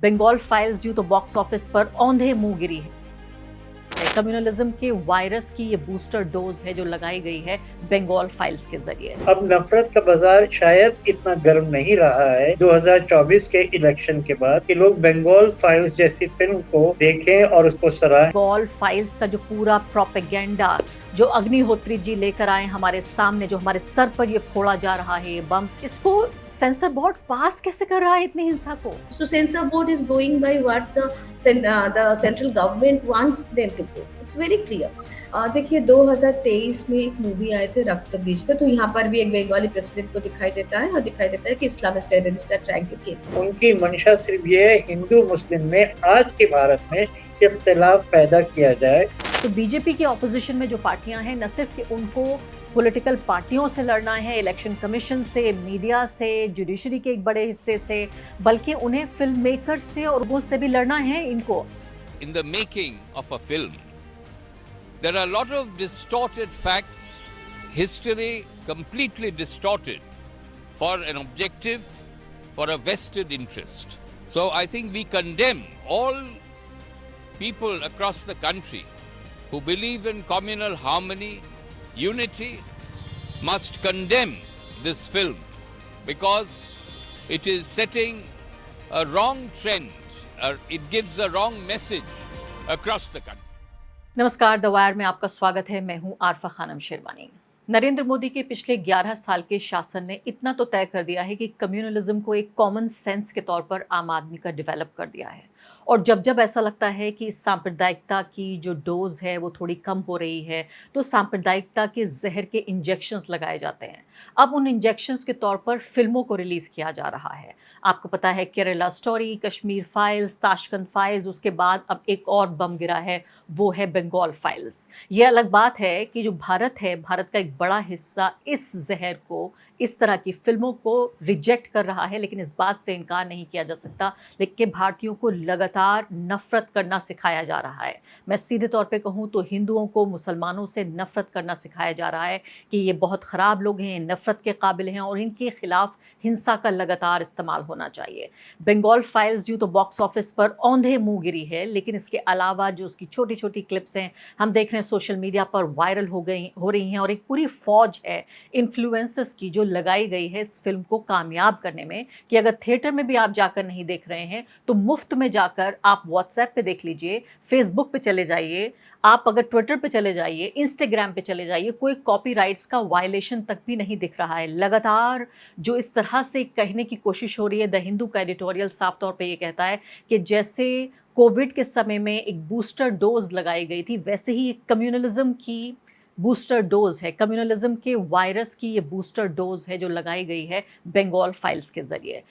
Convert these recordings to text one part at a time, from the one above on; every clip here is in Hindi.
बंगाल फाइल्स यूं तो बॉक्स ऑफिस पर औंधे मुंह गिरी है। कम्युनलिज्म के वायरस की ये बूस्टर डोज है जो लगाई गई है बंगाल फाइल्स के जरिए। अब नफरत का बाजार शायद इतना गर्म नहीं रहा है 2024 के इलेक्शन के बाद कि लोग बंगाल फाइल्स जैसी फिल्म को देखें और उसको सराहें। बंगाल फाइल्स का जो पूरा प्रोपेगेंडा जो अग्निहोत्री जी लेकर आए हमारे सामने, जो हमारे सर पर ये फोड़ा जा रहा है ये बम, इसको सेंसर बोर्ड पास कैसे कर रहा है इतनी हिंसा को? So censor board is going by what the central government wants them to go. It's very clear. देखिए 2023 में एक मूवी आए थे रक्त बीज, तो यहाँ पर भी एक बंगाली प्रेसिडेंट को दिखाई देता है और दिखाई देता है कि Islamist terrorist are trying to kill. उनकी मंशा सिर्फ ये हिंदू मुस्लिम में आज के भारत में इख्तिलाफ पैदा किया जाए। तो बीजेपी के ऑपोजिशन में जो पार्टियां हैं, न सिर्फ कि उनको पॉलिटिकल पार्टियों से लड़ना है, इलेक्शन कमीशन से, मीडिया से, जुडिशरी के एक बड़े हिस्से से, बल्कि उन्हें फिल्म मेकर्स से और लोगों से भी लड़ना है इनको। In the making of a film, there are a lot of distorted facts, history completely distorted for an objective, for a vested interest. So I think we condemn all people across the country who believe in communal harmony, unity, must condemn this film because it is setting a wrong trend, or it gives a wrong message across the country. नमस्कार, द वायर में आपका स्वागत है। मैं हूं आरफा खानम शेरवानी। नरेंद्र मोदी के पिछले 11 साल के शासन ने इतना तो तय कर दिया है कि कम्युनलिज्म को एक कॉमन सेंस के तौर पर आम आदमी का डेवलप कर दिया है। और जब जब ऐसा लगता है कि सांप्रदायिकता की जो डोज है वो थोड़ी कम हो रही है, तो सांप्रदायिकता के जहर के इंजेक्शंस लगाए जाते हैं। अब उन इंजेक्शंस के तौर पर फिल्मों को रिलीज़ किया जा रहा है। आपको पता है Kerala story, Kashmir files, Tashkent files, उसके बाद अब एक और बम गिरा है, वो है बंगाल फाइल्स। ये अलग बात है कि जो भारत है, भारत का एक बड़ा हिस्सा इस जहर को, इस तरह की फिल्मों को रिजेक्ट कर रहा है, लेकिन इस बात से इनकार नहीं किया जा सकता लेकिन भारतीयों को लगातार नफरत करना सिखाया जा रहा है। मैं सीधे तौर पे कहूँ तो हिंदुओं को मुसलमानों से नफरत करना सिखाया जा रहा है कि ये बहुत ख़राब लोग हैं, नफरत के काबिल हैं और इनके खिलाफ हिंसा का लगातार इस्तेमाल होना चाहिए। बंगाल फाइल्स यूँ तो बॉक्स ऑफिस पर औंधे मुँह गिरी है, लेकिन इसके अलावा जो उसकी छोटी छोटी क्लिप्स हैं हम देख रहे हैं सोशल मीडिया पर वायरल हो रही हैं और एक पूरी फौज है इन्फ्लुएंसर्स की जो लगाई गई है इस फिल्म को कामयाब करने में कि अगर थिएटर में भी आप जाकर नहीं देख रहे हैं तो मुफ्त में जाकर आप व्हाट्सएप पे देख लीजिए, फेसबुक पे चले जाइए, आप अगर ट्विटर पे चले जाइए, इंस्टाग्राम पे चले जाइए, कोई कॉपीराइट्स का वायलेशन तक भी नहीं दिख रहा है। लगातार जो इस तरह से कहने की कोशिश हो रही है, द हिंदू का एडिटोरियल साफ तौर पे ये कहता है कि जैसे कोविड के समय में एक बूस्टर डोज लगाई गई थी, वैसे ही एक कम्युनलिज्म की बूस्टर डोज है, कम्युनलिज्म के वायरस की ये बूस्टर डोज है जो लगाई गई है बंगाल फाइल्स के जरिए।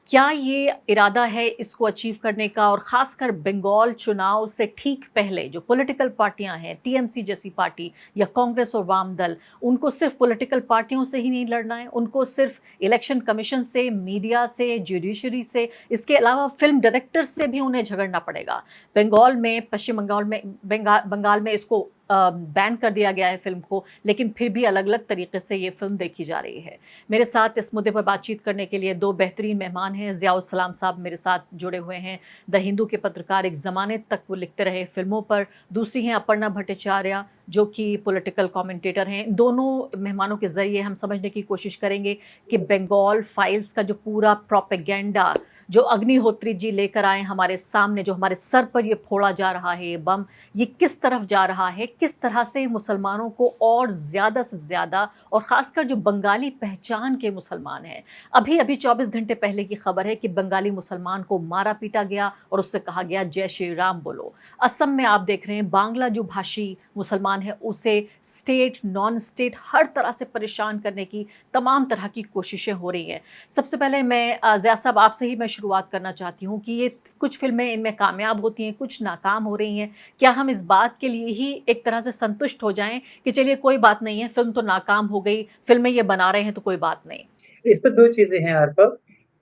क्या ये इरादा है इसको अचीव करने का? और ख़ासकर बंगाल चुनाव से ठीक पहले जो पॉलिटिकल पार्टियां हैं, टीएमसी जैसी पार्टी या कांग्रेस और वाम दल, उनको सिर्फ पॉलिटिकल पार्टियों से ही नहीं लड़ना है, उनको सिर्फ इलेक्शन कमीशन से, मीडिया से, जुडिशरी से, इसके अलावा फिल्म डायरेक्टर्स से भी उन्हें झगड़ना पड़ेगा। बंगाल में, पश्चिम बंगाल में, बंगाल में इसको बैन कर दिया गया है फिल्म को, लेकिन फिर भी अलग अलग तरीके से ये फिल्म देखी जा रही है। मेरे साथ इस मुद्दे पर बातचीत करने के लिए दो बेहतरीन मेहमान हैं। ज़ियाउल सलाम साहब मेरे साथ जुड़े हुए हैं, द हिंदू के पत्रकार, एक ज़माने तक वो लिखते रहे फिल्मों पर। दूसरी हैं अपर्णा भट्टाचार्य जो कि पॉलिटिकल कमेंटेटर हैं। दोनों मेहमानों के ज़रिए हम समझने की कोशिश करेंगे कि बंगाल फाइल्स का जो पूरा प्रोपेगेंडा जो अग्निहोत्री जी लेकर आए हमारे सामने, जो हमारे सर पर ये फोड़ा जा रहा है ये बम, ये किस तरफ जा रहा है, किस तरह से मुसलमानों को और ज़्यादा से ज़्यादा, और ख़ासकर जो बंगाली पहचान के मुसलमान हैं। अभी अभी 24 घंटे पहले की खबर है कि बंगाली मुसलमान को मारा पीटा गया और उससे कहा गया जय श्री राम बोलो। असम में आप देख रहे हैं बांग्ला जो भाषी मुसलमान है उसे स्टेट, नॉन स्टेट, हर तरह से परेशान करने की तमाम तरह की कोशिशें हो रही हैं। सबसे पहले मैं ज़िया साहब आपसे ही मैं शुरुआत करना चाहती हूँ कि ये कुछ फिल्में इनमें कामयाब होती हैं, कुछ नाकाम हो रही हैं। क्या हम इस बात के लिए ही एक तरह से संतुष्ट हो जाएं कि चलिए कोई बात नहीं है, फिल्म तो नाकाम हो गई, फिल्में ये बना रहे हैं तो कोई बात नहीं? इस पर दो चीजें हैं आरपा।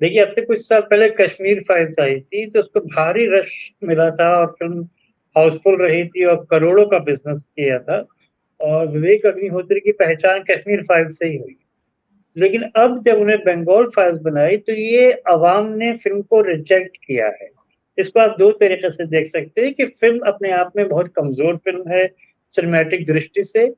देखिए, अब से कुछ साल पहले कश्मीर फाइल्स आई थी तो उसको भारी रश मिला था और फिल्म हाउसफुल रही थी और करोड़ों का बिजनेस किया था और विवेक अग्निहोत्री की पहचान कश्मीर फाइल्स से ही हुई। लेकिन अब जब उन्हें बंगाल फाइल्स बनाई तो ये अवाम ने फिल्म को रिजेक्ट किया है। इसको आप 2 तरीके से देख सकते हैं कि फ़िल्म अपने आप में बहुत कमज़ोर फ़िल्म है, सिनेमैटिक दृष्टि से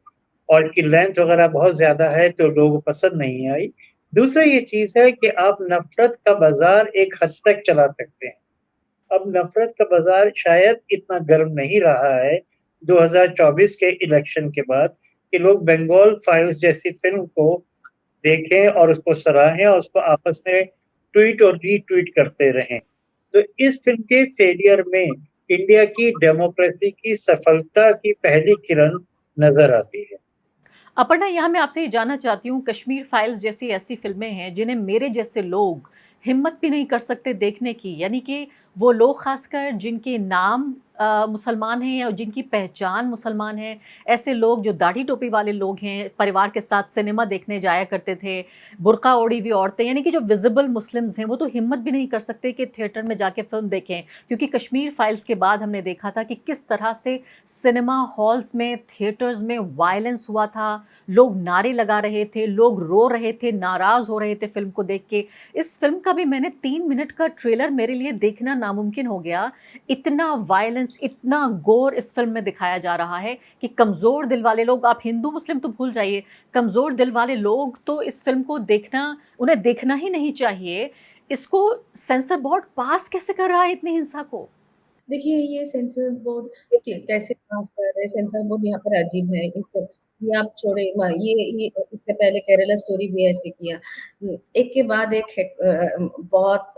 और इसकी लेंथ वग़ैरह बहुत ज़्यादा है, तो लोगों को पसंद नहीं आई। दूसरा ये चीज़ है कि आप नफ़रत का बाज़ार एक हद तक चला सकते हैं। अब नफ़रत का बाज़ार शायद इतना गर्म नहीं रहा है 2024 के इलेक्शन के बाद कि लोग बंगाल फाइल्स जैसी फ़िल्म को देखें और उसको सराहें और उसको आपस में ट्वीट और रीट्वीट करते रहें। तो इस फ़िल्म के फेलियर में इंडिया की डेमोक्रेसी की सफलता की पहली किरण नज़र आती है। अपर्णा, यहाँ मैं आपसे ये जानना चाहती हूँ, कश्मीर फाइल्स जैसी ऐसी फ़िल्में हैं जिन्हें मेरे जैसे लोग हिम्मत भी नहीं कर सकते देखने की, यानी कि वो लोग ख़ासकर जिनके नाम मुसलमान हैं या जिनकी पहचान मुसलमान है, ऐसे लोग जो दाढ़ी टोपी वाले लोग हैं, परिवार के साथ सिनेमा देखने जाया करते थे, बुर्का ओढ़ी हुई औरतें, यानी कि जो विजिबल मुस्लिम्स हैं, वो तो हिम्मत भी नहीं कर सकते कि थिएटर में जाके फ़िल्म देखें। क्योंकि कश्मीर फाइल्स के बाद हमने देखा था कि किस तरह से सिनेमा हॉल्स में, थिएटर्स में वायलेंस हुआ था, लोग नारे लगा रहे थे, लोग रो रहे थे, नाराज़ हो रहे थे फ़िल्म को देख के। इस फ़िल्म का भी मैंने 3 मिनट का ट्रेलर मेरे लिए देखना नामुमकिन हो गया। इतना वायलेंस, इतना गोर इस फ़िल्म में दिखाया जा रहा है कि कमज़ोर दिल वाले लोग, आप हिंदू-मुस्लिम तो भूल जाइए, कमज़ोर दिल वाले लोग तो इस फ़िल्म को देखना, उन्हें देखना ही नहीं चाहिए। इसको सेंसर बोर्ड पास कैसे कर रहा है इतनी हिंसा को? देखिए, ये सेंसर बोर्ड कैसे पास कर रहे हैं, सेंसर बोर्ड यहाँ पर अजीब है। इसको ये आप छोड़े म ये इससे पहले केरला स्टोरी भी ऐसे किया। एक के बाद एक बहुत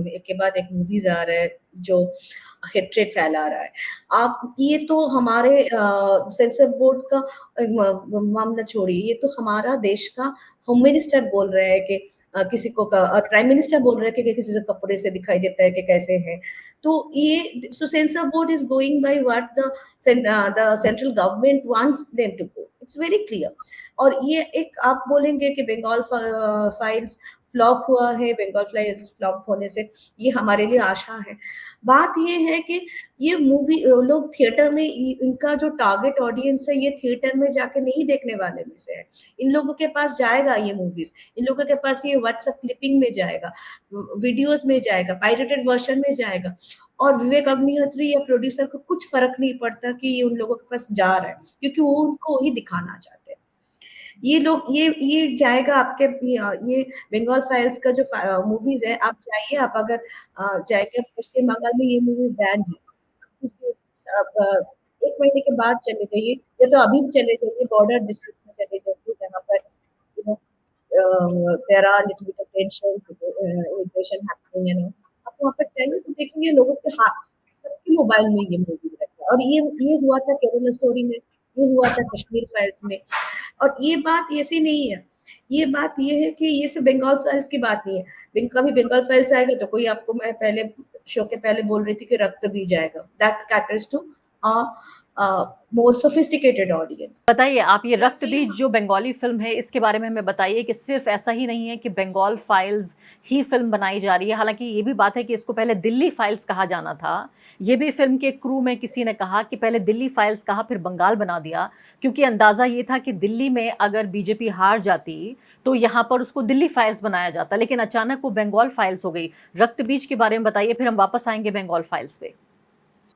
एक के बाद एक मूवीज़ आ रहा है जो हेट्रेड फैला रहा है। आप ये तो हमारे सेंसर बोर्ड का मामला छोड़िए, ये तो हमारा देश का होम मिनिस्टर बोल रहा है कि किसी को प्राइम मिनिस्टर बोल रहा है कि किसी से कपड़े से दिखाई देता है कि कैसे है। तो ये so censor board is going by what the central government wants them to go, it's very clear. और ये एक आप बोलेंगे कि बंगाल फाइल्स फ्लॉप हुआ है, बंगाल फाइल्स फ्लॉप होने से ये हमारे लिए आशा है। बात ये है कि ये मूवी लोग थिएटर में इनका जो टारगेट ऑडियंस है, ये थिएटर में जाके नहीं देखने वाले में से है। इन लोगों के पास जाएगा ये मूवीज, इन लोगों के पास ये व्हाट्सएप क्लिपिंग में जाएगा, वीडियोस में जाएगा, पायरेटेड वर्जन में जाएगा। और विवेक अग्निहोत्री या प्रोड्यूसर को कुछ फर्क नहीं पड़ता कि ये उन लोगों के पास जा रहा है, क्योंकि वो उनको वही दिखाना चाहते हैं। ये लोग ये जाएगा आपके ये बंगाल फाइल्स का जो मूवीज है, आप जाइए, आप अगर जाएंगे पश्चिम बंगाल में ये मूवी बैन है। आप 1 महीने के बाद चले जाइए या तो अभी चले जाइए, बॉर्डर डिस्ट्रिक्ट्स में चले जाइए जहाँ पर you know there are little bit of tension, immigration happening and all. आप वहाँ पर जाइए तो देखेंगे लोगों के हाथ सबके मोबाइल में ये मूवीज रहता है। और ये हुआ था केरला स्टोरी में, ये हुआ था कश्मीर फाइल्स में। और ये बात ऐसी नहीं है, ये बात ये है कि ये सिर्फ बंगाल फाइल्स की बात नहीं है। कभी बंगाल फाइल्स आएगा तो कोई आपको, मैं पहले शो के पहले बोल रही थी कि रक्त बीज आएगा, that caters to more sophisticated audience. बताइए आप, ये रक्त सेम बीज जो बंगाली फ़िल्म है, इसके बारे में हमें बताइए कि सिर्फ़ ऐसा ही नहीं है कि बंगाल फाइल्स ही फ़िल्म बनाई जा रही है। हालाँकि ये भी बात है कि इसको पहले दिल्ली फाइल्स कहा जाना था। ये भी फ़िल्म के क्रू में किसी ने कहा कि पहले दिल्ली फाइल्स कहा, फिर बंगाल बना दिया, क्योंकि अंदाज़ा ये था कि दिल्ली में अगर बीजेपी हार जाती, तो यहाँ पर उसको दिल्ली फाइल्स बनाया जाता। लेकिन अचानक वो बंगाल फाइल्स हो गई। रक्त बीज के बारे में बताइए, फिर हम वापस आएँगे बंगाल फाइल्स पे।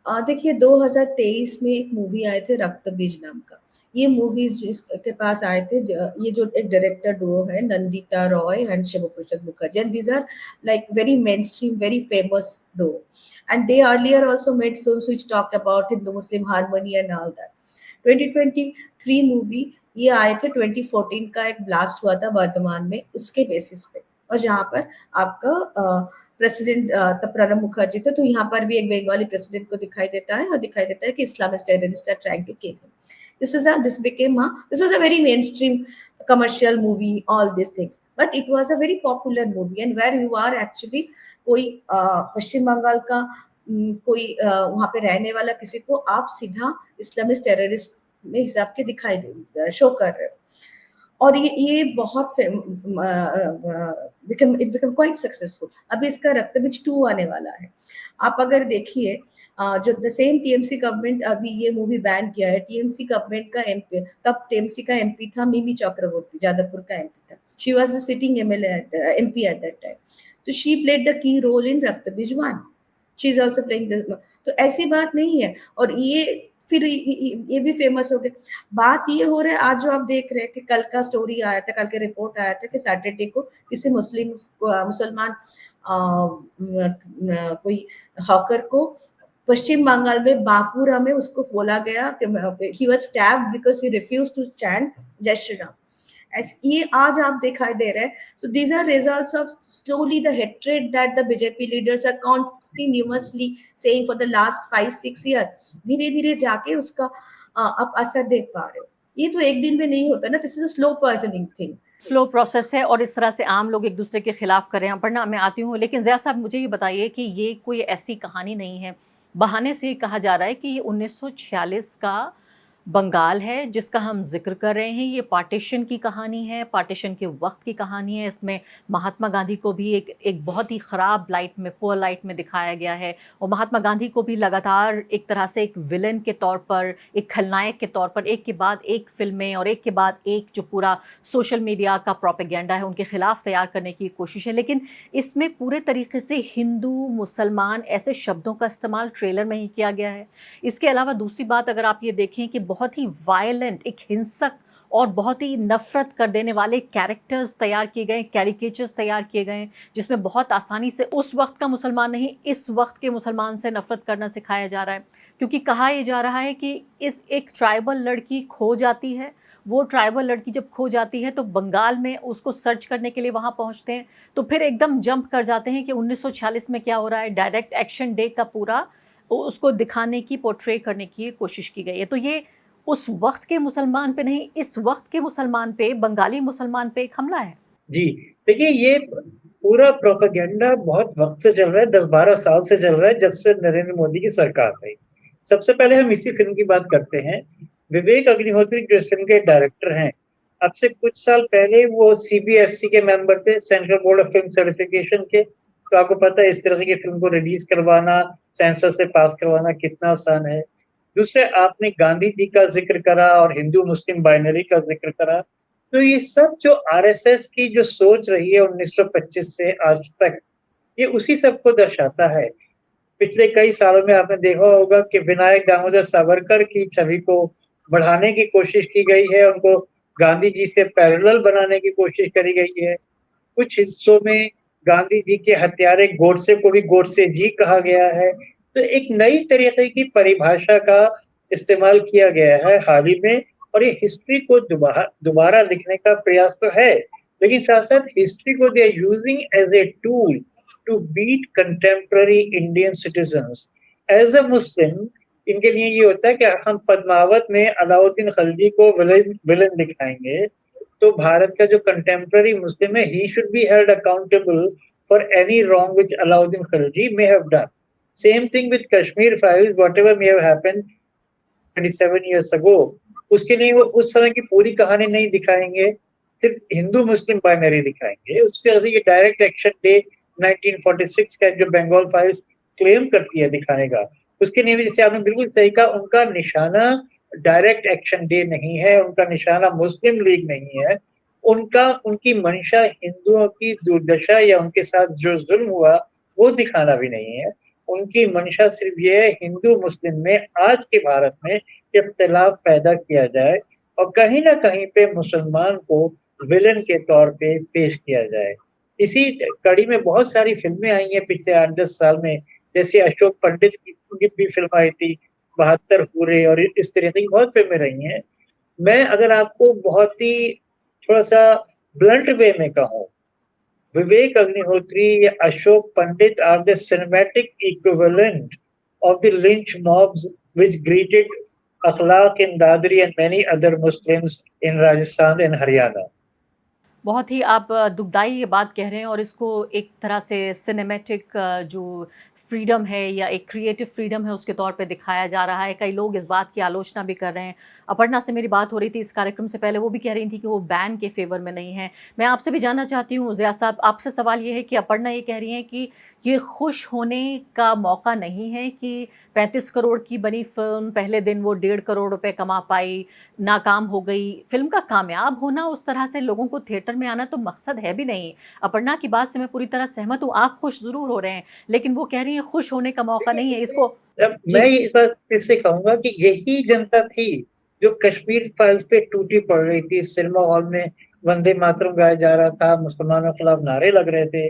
देखिए 2023 में एक मूवी आए थे रक्त बीज नाम का। ये मूवीज जिसके पास आए थे, ये जो एक डायरेक्टर डुओ है Nandita Roy and Shiboprosad Mukherjee, and these are like very mainstream, very famous duo, and they earlier also made films which talk about Hindu Muslim harmony and all that. 2023 movie ये आए थे, 2014 का एक ब्लास्ट हुआ था वर्धमान में, उसके बेसिस पे। और जहाँ पर आपका प्रेसिडेंट तब प्रणब मुखर्जी थे, तो यहाँ पर भी एक बंगाली प्रेसिडेंट को दिखाई देता है और दिखाई देता है कि Islamist terrorist are trying to kill him. This was a very mainstream commercial movie, all these things, but it was a very popular movie, and where you are actually कोई पश्चिम बंगाल का कोई वहाँ पे रहने वाला किसी को आप सीधा इस्लामिस्ट टेररिस्ट में हिसाब के दिखाई दे शो कर रहे हो। और ये बहुत बिकम क्वाइट सक्सेसफुल। अभी इसका रक्तबीज 2 आने वाला है। आप अगर देखिए जो द सेम टीएमसी गवर्नमेंट अभी ये मूवी बैन किया है, टीएमसी गवर्नमेंट का एमपी, तब टीएमसी का एमपी था मिमी चक्रवर्ती, जादवपुर का एमपी था। She was the sitting MLA MP at that time. तो she played the key role in Raktabeej 1। She is also playing this. तो ऐसी बात नहीं है। और ये फिर ये भी फेमस हो गए। बात ये हो रहा है, आज जो आप देख रहे हैं कि कल का स्टोरी आया था, कल के रिपोर्ट आया था कि सैटरडे को किसी मुसलमान कोई हॉकर को पश्चिम बंगाल में बांकुरा में उसको बोला गया कि he was stabbed because he refuse to chant Jai Shri Ram. ये आज आप दिखाई दे रहे हैं। So these are results of slowly the hatred that the BJP leaders are continuously saying for the last 5-6 years, धीरे धीरे जाके उसका आप असर देख पा रहे हो। ये तो एक दिन में नहीं होता ना, this is a slow poisoning thing. Slow process है और इस तरह से आम लोग एक दूसरे के खिलाफ कर रहे हैं। अपर्णा, मैं आती हूँ, लेकिन ज़िया साहब मुझे ये बताइए कि ये कोई ऐसी कहानी नहीं है, बहाने से ये कहा जा रहा है कि ये 1946 का बंगाल है जिसका हम जिक्र कर रहे हैं। ये पार्टीशन की कहानी है, पार्टीशन के वक्त की कहानी है। इसमें महात्मा गांधी को भी एक बहुत ही ख़राब लाइट में, पुअर लाइट में दिखाया गया है, और महात्मा गांधी को भी लगातार एक तरह से एक विलन के तौर पर, एक खलनायक के तौर पर एक के बाद एक फिल्में और एक के बाद एक जो पूरा सोशल मीडिया का प्रोपेगेंडा है उनके खिलाफ तैयार करने की कोशिश है। लेकिन इसमें पूरे तरीके से हिंदू मुसलमान ऐसे शब्दों का इस्तेमाल ट्रेलर में ही किया गया है। इसके अलावा दूसरी बात अगर आप ये देखें कि बहुत ही वायलेंट, एक हिंसक और बहुत ही नफरत कर देने वाले कैरेक्टर्स तैयार किए गए, कैरिकेचर्स तैयार किए गए, जिसमें बहुत आसानी से उस वक्त का मुसलमान नहीं, इस वक्त के मुसलमान से नफरत करना सिखाया जा रहा है। क्योंकि कहा यह जा रहा है कि इस एक ट्राइबल लड़की खो जाती है, वो ट्राइबल लड़की जब खो जाती है तो बंगाल में उसको सर्च करने के लिए वहाँ पहुँचते हैं, तो फिर एकदम जंप कर जाते हैं कि 1946 में क्या हो रहा है। डायरेक्ट एक्शन डे का पूरा उसको दिखाने की, पोर्ट्रे करने की कोशिश की गई है। तो ये उस वक्त के मुसलमान पे नहीं, इस वक्त के मुसलमान पे, बंगाली मुसलमान पे एक हमला है। जी, देखिए ये पूरा प्रोपेगेंडा बहुत वक्त से चल रहा है, 10-12 साल से चल रहा है, जब से नरेंद्र मोदी की सरकार आई। सबसे पहले हम इसी फिल्म की बात करते हैं। विवेक अग्निहोत्री जो इस फिल्म के डायरेक्टर हैं, अब से कुछ साल पहले वो सीबीएफसी के मेंबर थे, central board of film certification के। तो आपको पता है इस तरह की फिल्म को रिलीज करवाना, सेंसर से पास करवाना कितना आसान है। दूसरे, आपने गांधी जी का जिक्र करा और हिंदू मुस्लिम बाइनरी का जिक्र करा। तो ये सब जो आरएसएस की जो सोच रही है 1925 से आज तक, ये उसी सब को दर्शाता है। पिछले कई सालों में आपने देखा होगा कि विनायक दामोदर सावरकर की छवि को बढ़ाने की कोशिश की गई है, उनको गांधी जी से पैरेलल बनाने की कोशिश करी गई है। कुछ हिस्सों में गांधी जी के हत्यारे गोडसे को भी गोडसे जी कहा गया है। तो एक नई तरीके की परिभाषा का इस्तेमाल किया गया है हाल ही में, और ये हिस्ट्री को दोबारा लिखने का प्रयास तो है, लेकिन साथ साथ हिस्ट्री को they are using as a tool to beat contemporary Indian citizens. As a Muslim इनके लिए ये होता है कि हम पद्मावत में अलाउद्दीन खिलजी को विलन दिखाएंगे, तो भारत का जो कंटेम्पररी मुस्लिम है, he should be held accountable for any wrong which Alauddin Khilji may have done. Same thing with Kashmir files, whatever may have happened 27 years ago, उसके लिए वो उस समय की पूरी कहानी नहीं दिखाएंगे, सिर्फ हिंदू मुस्लिम बाइनरी दिखाएंगे। उस तरह से ये डायरेक्ट एक्शन डे 1946 का जो बंगाल फाइल्स क्लेम करती है दिखाने का, उसके लिए भी जैसे आपने बिल्कुल सही कहा, उनका निशाना डायरेक्ट एक्शन डे नहीं है, उनका निशाना मुस्लिम लीग नहीं है, उनकी मंशा हिंदुओं की दुर्दशा या उनके साथ जो जुल्म हुआ वो दिखाना भी नहीं है। उनकी मंशा सिर्फ ये है हिंदू मुस्लिम में आज के भारत में इख्तिलाफ पैदा किया जाए और कहीं ना कहीं पे मुसलमान को विलन के तौर पे पेश किया जाए। इसी कड़ी में बहुत सारी फिल्में आई हैं पिछले 8-10 साल में, जैसे अशोक पंडित की भी फिल्म आई थी 72 पूरे, और इस तरह की बहुत फिल्में रही हैं। मैं अगर आपको बहुत ही थोड़ा सा ब्लंट वे में कहूँ, विवेक अग्निहोत्री या Ashok Pandit are the cinematic equivalent of the lynch mobs which greeted Akhlaq in Dadri and many other Muslims in Rajasthan and Haryana. बहुत ही आप दुखदाई ये बात कह रहे हैं, और इसको एक तरह से सिनेमैटिक जो फ्रीडम है या एक क्रिएटिव फ्रीडम है उसके तौर पे दिखाया जा रहा है। कई लोग इस बात की आलोचना भी कर रहे हैं। अपर्णा से मेरी बात हो रही थी इस कार्यक्रम से पहले, वो भी कह रही थी कि वो बैन के फेवर में नहीं है। मैं आपसे भी जानना चाहती हूँ ज़िया साहब, आपसे सवाल ये है कि अपर्णा ये कह रही हैं कि ये खुश होने का मौका नहीं है कि 35 करोड़ की बनी फिल्म पहले दिन वो 1.5 करोड़ रुपए कमा पाई, नाकाम हो गई। फिल्म का कामयाब होना, उस तरह से लोगों को थिएटर घर में आना तो मकसद है भी नहीं। अपर्णा की बात से मैं पूरी तरह सहमत हूँ, आप खुश ज़रूर हो रहे हैं, लेकिन वो कह रही हैं खुश होने का मौका नहीं है, इसको अब जी। मैं इस बात फिर से कहूँगा कि यही जनता थी जो कश्मीर फाइल्स पे टूटी पड़ रही थी। सिनेमा हॉल में वंदे मातरम गाया जा रहा था, मुसलमानों के खिलाफ नारे लग रहे थे।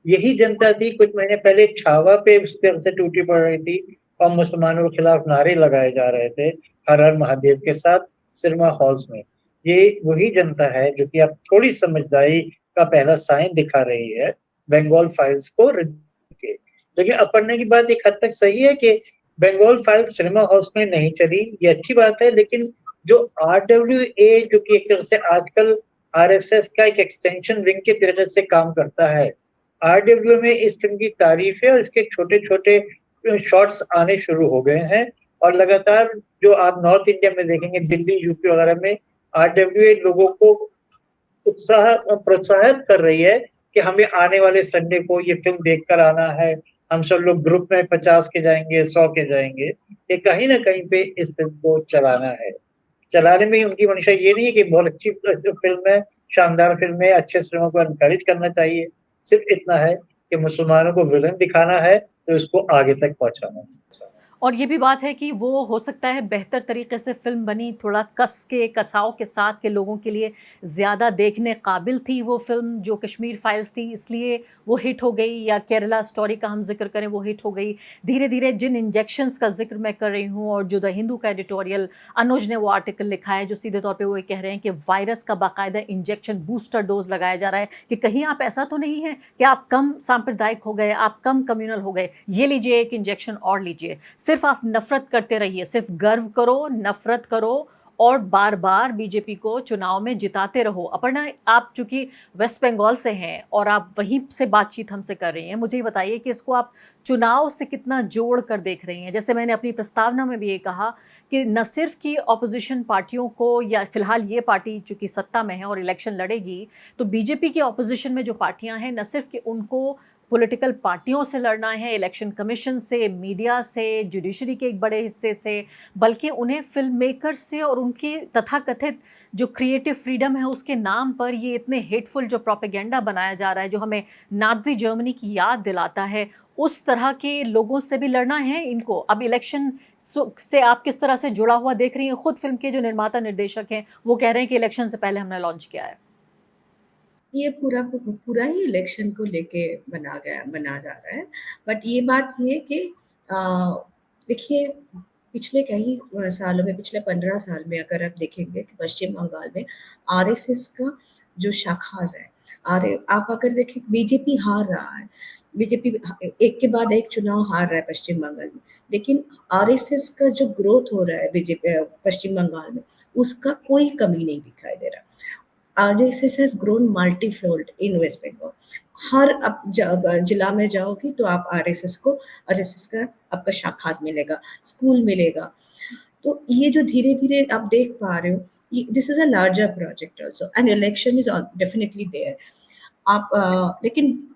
यही जनता थी कुछ महीने पहले छावा पे उस तरह से टूटी पड़ रही थी और मुसलमानों के खिलाफ नारे लगाए जा रहे थे हर हर महादेव के साथ सिनेमा हॉल्स में। ये वही जनता है जो कि अब थोड़ी समझदारी का पहला साइन दिखा रही है बंगाल फाइल्स को के। लेकिन अपर्णा की बात एक हद तक सही है कि बंगाल फाइल्स सिनेमा हॉल्स में नहीं चली, ये अच्छी बात है। लेकिन जो RWA जो कि एक तरह से आजकल RSS का एक एक्सटेंशन विंग के तरह से काम करता है, RWA में इस फिल्म की तारीफ है और इसके छोटे-छोटे शॉट्स आने शुरू हो गए हैं और लगातार जो आप नॉर्थ इंडिया में देखेंगे, दिल्ली, यूपी वगैरह में RWA लोगों को प्रोत्साहित कर रही है कि हमें आने वाले संडे को ये फिल्म देखकर आना है। हम सब लोग ग्रुप में 50 के जाएँगे, 100 के जाएँगे। ये कहीं न कहीं पे इस फिल्म को चलाना है। चलाने में ही उनकी मंशा ये नहीं है कि बहुत अच्छी फ़िल्म है, शानदार फ़िल्म है, अच्छे सिनेमा को एनकरेज करना चाहिए। सिर्फ़ इतना है कि मुसलमानों को विलेन दिखाना है, तो इसको आगे तक पहुँचाना है। और ये भी बात है कि वो हो सकता है बेहतर तरीके से फ़िल्म बनी, थोड़ा कस के, कसाव के साथ के लोगों के लिए ज़्यादा देखने काबिल थी वो फ़िल्म जो कश्मीर फाइल्स थी, इसलिए वो हिट हो गई, या केरला स्टोरी का हम ज़िक्र करें वो हिट हो गई। धीरे-धीरे जिन इंजेक्शंस का ज़िक्र मैं कर रही हूँ और जो द हिंदू का एडिटोरियल अनुज ने वो आर्टिकल लिखा है जो सीधे तौर पे वो ये कह रहे हैं कि वायरस का बाकायदा इंजेक्शन बूस्टर डोज़ लगाया जा रहा है कि कहीं आप ऐसा तो नहीं है कि आप कम सांप्रदायिक हो गए, आप कम कम्युनल हो गए, ये लीजिए एक इंजेक्शन और लीजिए। सिर्फ आप नफरत करते रहिए, सिर्फ गर्व करो, नफरत करो और बार-बार बीजेपी को चुनाव में जिताते रहो। अपर्णा, आप चूँकि वेस्ट बंगाल से हैं और आप वहीं से बातचीत हमसे कर रही हैं, मुझे ये बताइए कि इसको आप चुनाव से कितना जोड़ कर देख रही हैं? जैसे मैंने अपनी प्रस्तावना में भी ये कहा कि न सिर्फ कि ऑपोज़िशन पार्टियों को, या फिलहाल ये पार्टी चूँकि सत्ता में है और इलेक्शन लड़ेगी, तो बीजेपी की ऑपोज़िशन में जो पार्टियाँ हैं, न सिर्फ कि उनको पॉलिटिकल पार्टियों से लड़ना है, इलेक्शन कमीशन से, मीडिया से, जुडिशरी के एक बड़े हिस्से से, बल्कि उन्हें फ़िल्म मेकर्स से और उनकी तथाकथित जो क्रिएटिव फ्रीडम है उसके नाम पर ये इतने हेटफुल जो प्रोपेगेंडा बनाया जा रहा है, जो हमें नाज़ी जर्मनी की याद दिलाता है, उस तरह के लोगों से भी लड़ना है इनको। अब इलेक्शन से आप किस तरह से जुड़ा हुआ देख रही हैं? खुद फ़िल्म के जो निर्माता निर्देशक हैं, वो कह रहे हैं कि इलेक्शन से पहले हमने लॉन्च किया है। ये पूरा ही इलेक्शन को लेके बना जा रहा है। बट ये बात ये है कि अ, देखिए, पिछले कई सालों में, पिछले 15 साल में अगर आप देखेंगे कि पश्चिम बंगाल में आरएसएस का जो शाखास है, आप अगर देखें बीजेपी हार रहा है, बीजेपी एक के बाद एक चुनाव हार रहा है पश्चिम बंगाल में, लेकिन आरएसएस का जो ग्रोथ हो रहा है पश्चिम बंगाल में, उसका कोई कमी नहीं दिखाई दे रहा। RSS has grown multifold in West Bengal. हर आप जिला में जाओगी तो आप RSS का आपका शाखा मिलेगा, स्कूल मिलेगा। तो ये जो धीरे-धीरे आप देख पा रहे हो, this is a larger project also and election is definitely there. लेकिन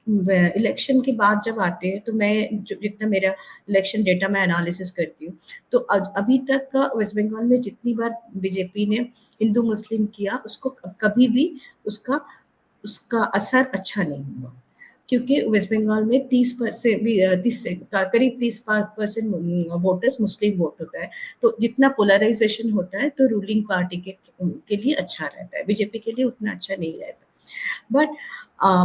इलेक्शन के बाद जब आते हैं तो मैं जितना मेरा इलेक्शन डेटा मैं एनालिसिस करती हूँ, तो अभी तक का वेस्ट बंगाल में जितनी बार बीजेपी ने हिंदू मुस्लिम किया, उसको कभी भी उसका असर अच्छा नहीं हुआ, क्योंकि वेस्ट बंगाल में 30 से करीब 30% वोटर्स मुस्लिम वोट होता है। तो जितना पोलराइजेशन होता है तो रूलिंग पार्टी के लिए अच्छा रहता है, बीजेपी के लिए उतना अच्छा नहीं रहता। बट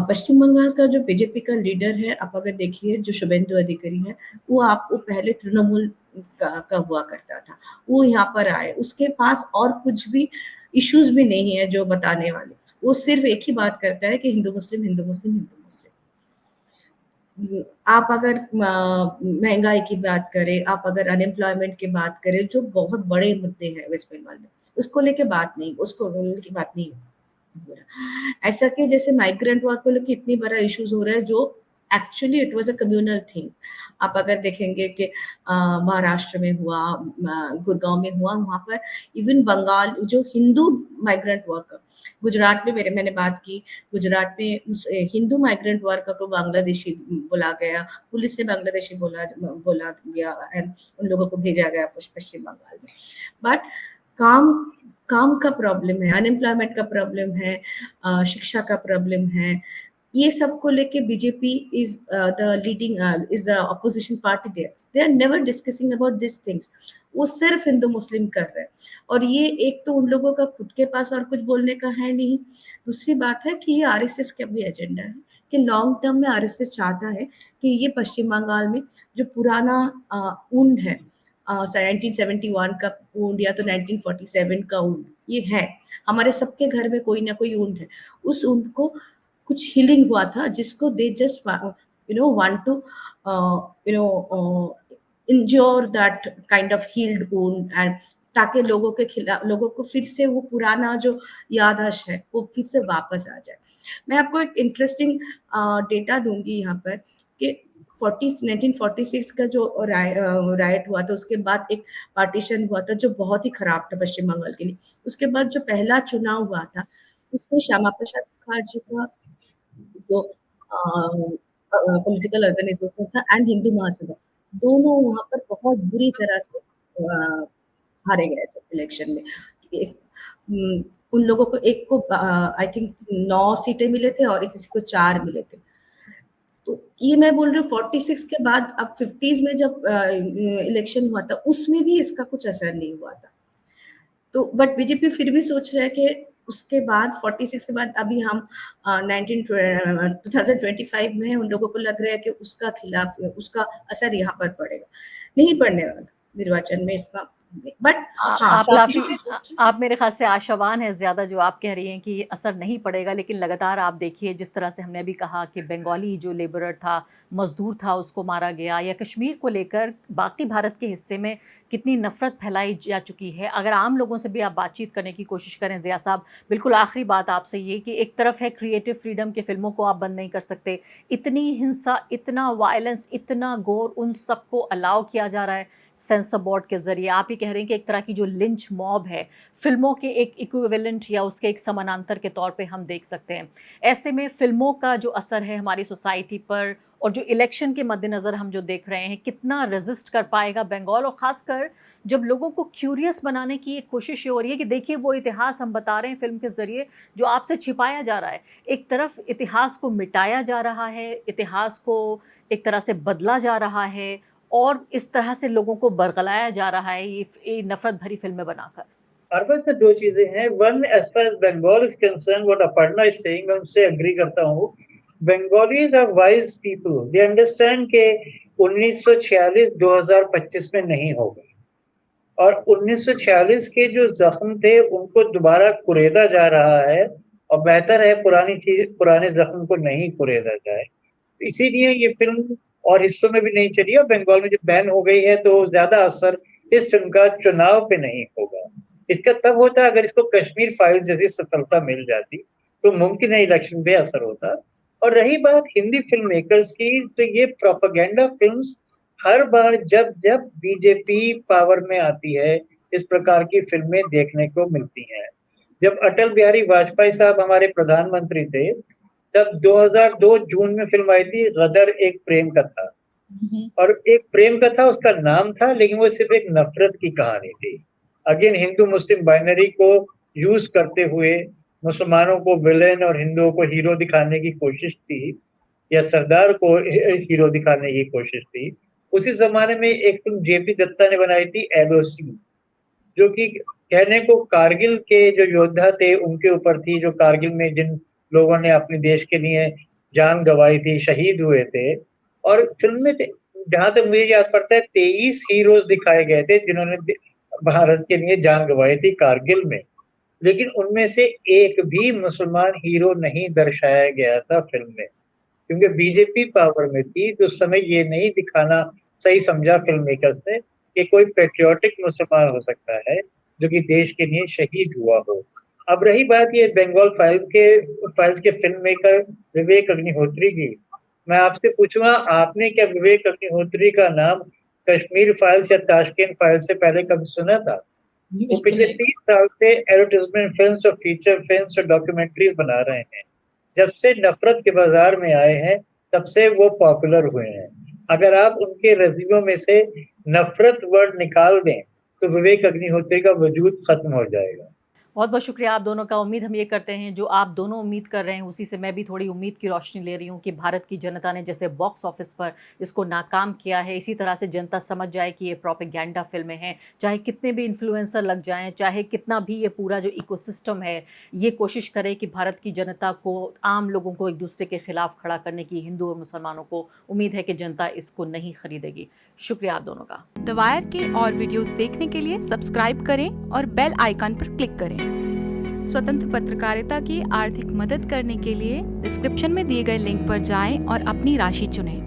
पश्चिम बंगाल का जो बीजेपी का लीडर है, आप अगर देखिए जो शुभेंदु अधिकारी है, वो पहले तृणमूल का हुआ करता था, वो यहाँ पर आए, उसके पास और कुछ भी इश्यूज भी नहीं है जो बताने वाले, वो सिर्फ एक ही बात करता है कि हिंदू मुस्लिम, हिंदू मुस्लिम, हिंदू मुस्लिम। आप अगर महंगाई की बात करें, आप अगर अनएम्प्लॉयमेंट की बात करें, जो बहुत बड़े मुद्दे हैं वेस्ट बंगाल में, उसको लेके बात नहीं हो रहा। ऐसा कि जैसे माइग्रेंट वर्क को लेके इतनी बड़ा इश्यूज हो रहा है, जो actually it was a communal thing. आप अगर देखेंगे कि महाराष्ट्र में हुआ, गुड़गांव में हुआ, वहाँ पर इवन बंगाल जो हिंदू माइग्रेंट वर्कर, गुजरात में मैंने बात की, गुजरात में हिंदू माइग्रेंट वर्कर को बांग्लादेशी बोला गया, पुलिस ने बांग्लादेशी बोला गया एंड उन लोगों को भेजा गया पश्चिम बंगाल में। बट काम काम का प्रॉब्लम है, अनएम्प्लॉयमेंट का प्रॉब्लम है, शिक्षा का प्रॉब्लम है। ये सब को लेके BJP is the leading is the opposition party there. They are never discussing about this things. वो सिर्फ हिंदू मुस्लिम कर रहे हैं, और ये एक तो उन लोगों का खुद के पास और कुछ बोलने का है नहीं। दूसरी बात है कि ये आरएसएस का भी एजेंडा है कि लॉन्ग टर्म में आरएसएस चाहता है कि ये पश्चिम बंगाल में जो पुराना ऊंड है, 1971 का ऊंड या तो 1947 का ऊंड, ये है हमारे सबके घर में कोई ना कोई ऊंड है। उस ऊंड को कुछ हीलिंग हुआ था, जिसको they just want to ensure that kind of healed wound, and ताकि लोगों के खिलाफ, लोगों को फिर से वो पुराना जो याददाश्त है वो फिर से वापस आ जाए। मैं आपको एक इंटरेस्टिंग डेटा दूंगी यहाँ पर कि 1946 का जो राइट हुआ था, उसके बाद एक पार्टीशन हुआ था जो बहुत ही खराब था पश्चिम बंगाल के लिए। उसके बाद जो पहला चुनाव हुआ था उसमें श्यामा प्रसाद मुखर्जी का जो पॉलिटिकल ऑर्गेनाइजेशन था एंड हिंदू महासभा, दोनों वहाँ पर बहुत बुरी तरह से हारे गए थे इलेक्शन में। उन लोगों को एक को आई थिंक 9 सीटें मिले थे और किसी को 4 मिले थे। तो ये मैं बोल रही हूँ 46 के बाद अब 50s में जब इलेक्शन हुआ था उसमें भी इसका कुछ असर नहीं हुआ था। तो बट बीजेपी फिर भी सोच रहा है कि उसके बाद 46 के बाद अभी हम 2025 में उन लोगों को लग रहा है कि उसका खिलाफ उसका असर यहाँ पर पड़ेगा। नहीं पड़ने वाला निर्वाचन में इसका, बट आप काफी आप मेरे ख्याल से आशावान है ज्यादा जो आप कह रही हैं कि असर नहीं पड़ेगा, लेकिन लगातार आप देखिए जिस तरह से हमने अभी कहा कि बंगाली जो लेबरर था, मजदूर था, उसको मारा गया, या कश्मीर को लेकर बाकी भारत के हिस्से में कितनी नफरत फैलाई जा चुकी है। अगर आम लोगों से भी आप बातचीत करने की कोशिश करें ज़िया साहब, बिल्कुल आखिरी बात आपसे ये कि एक तरफ है क्रिएटिव फ्रीडम के फिल्मों को आप बंद नहीं कर सकते, इतनी हिंसा, इतना वायलेंस, इतना गोर, उन सबको अलाउ किया जा रहा है सेंसर बोर्ड के जरिए। आप ही कह रहे हैं कि एक तरह की जो लिंच मॉब है फिल्मों के एक इक्विवेलेंट या उसके एक समानांतर के तौर पे हम देख सकते हैं। ऐसे में फिल्मों का जो असर है हमारी सोसाइटी पर, और जो इलेक्शन के मद्देनज़र हम जो देख रहे हैं, कितना रेजिस्ट कर पाएगा बंगाल, और ख़ासकर जब लोगों को क्यूरियस बनाने की एक कोशिश ये हो रही है कि देखिए वो इतिहास हम बता रहे हैं फिल्म के ज़रिए जो आपसे छिपाया जा रहा है। एक तरफ इतिहास को मिटाया जा रहा है, इतिहास को एक तरह से बदला जा रहा है, और इस तरह से लोगों को बरगलाया जा रहा है ये नफरत भरी फिल्में बनाकर। अरबाज में 2 चीजें हैं। One, as far as Bengal is concern, what Aparna is saying, मैं उनसे एग्री करता हूँ। Bengalis are wise people, they understand के 1946 2025 में नहीं होगा, और 1946 के जो जख्म थे उनको दोबारा कुरेदा जा रहा है, और बेहतर है पुराने जख्म को नहीं कुरेदा जाए। इसीलिए ये फिल्म और हिस्सों में भी नहीं चली, और बंगाल में जब बैन हो गई है तो ज्यादा असर इस फिल्म का चुनाव पे नहीं होगा। इसका तब होता अगर इसको कश्मीर फाइल्स जैसी सफलता मिल जाती, तो मुमकिन है इलेक्शन पे असर होता। और रही बात हिंदी फिल्म मेकर्स की, तो ये प्रोपेगेंडा फिल्म्स हर बार जब जब बीजेपी पावर में आती है इस प्रकार की फिल्में देखने को मिलती हैं। जब अटल बिहारी वाजपेयी साहब हमारे प्रधानमंत्री थे, तब 2002 जून में फिल्म आई थी गदर, एक प्रेम कथा। और एक प्रेम कथा उसका नाम था, लेकिन वो सिर्फ एक नफरत की कहानी थी। अगेन हिंदू मुस्लिम बाइनरी को यूज करते हुए मुसलमानों को विलेन और हिंदुओं को हीरो दिखाने की कोशिश थी, या सरदार को हीरो दिखाने की कोशिश थी। उसी जमाने में एक फिल्म जेपी दत्ता ने बनाई थी एलओसी, जो कि कहने को कारगिल के जो योद्धा थे उनके ऊपर थी, जो कारगिल में जिन लोगों ने अपने देश के लिए जान गंवाई थी, शहीद हुए थे। और फिल्म में जहां तक मुझे याद पड़ता है 23 हीरोज दिखाए गए थे जिन्होंने भारत के लिए जान गंवाई थी कारगिल में, लेकिन उनमें से एक भी मुसलमान हीरो नहीं दर्शाया गया था फिल्म में, क्योंकि बीजेपी पावर में थी। तो उस समय ये नहीं दिखाना सही समझा फिल्म मेकर्स ने कि कोई पेट्रियोटिक मुसलमान हो सकता है जो कि देश के लिए शहीद हुआ हो। अब रही बात ये बंगाल फाइल्स के फिल्म मेकर विवेक अग्निहोत्री की, मैं आपसे पूछूंगा, आपने क्या विवेक अग्निहोत्री का नाम कश्मीर फाइल्स या ताशकंद फाइल्स से पहले कभी सुना था? वो पिछले 30 साल से एडवर्टाइजमेंट फिल्म्स और फीचर फिल्म्स और डॉक्यूमेंट्रीज बना रहे हैं। जब से नफरत के बाजार में आए हैं तब से वो पॉपुलर हुए हैं। अगर आप उनके रेज़्यूमे में से नफरत वर्ड निकाल दें तो विवेक अग्निहोत्री का वजूद खत्म हो जाएगा। बहुत बहुत शुक्रिया आप दोनों का। उम्मीद हम ये करते हैं जो आप दोनों उम्मीद कर रहे हैं उसी से मैं भी थोड़ी उम्मीद की रोशनी ले रही हूँ कि भारत की जनता ने जैसे बॉक्स ऑफिस पर इसको नाकाम किया है, इसी तरह से जनता समझ जाए कि ये प्रोपेगेंडा फिल्में हैं। चाहे कितने भी इन्फ्लुएंसर लग जाएं, चाहे कितना भी ये पूरा जो इकोसिस्टम है ये कोशिश करे कि भारत की जनता को, आम लोगों को एक दूसरे के खिलाफ खड़ा करने की, हिंदू और मुसलमानों को, उम्मीद है कि जनता इसको नहीं खरीदेगी। शुक्रिया आप दोनों का। द वायर के और वीडियोस देखने के लिए सब्सक्राइब करें और बेल आइकन पर क्लिक करें। स्वतंत्र पत्रकारिता की आर्थिक मदद करने के लिए डिस्क्रिप्शन में दिए गए लिंक पर जाएं और अपनी राशि चुनें।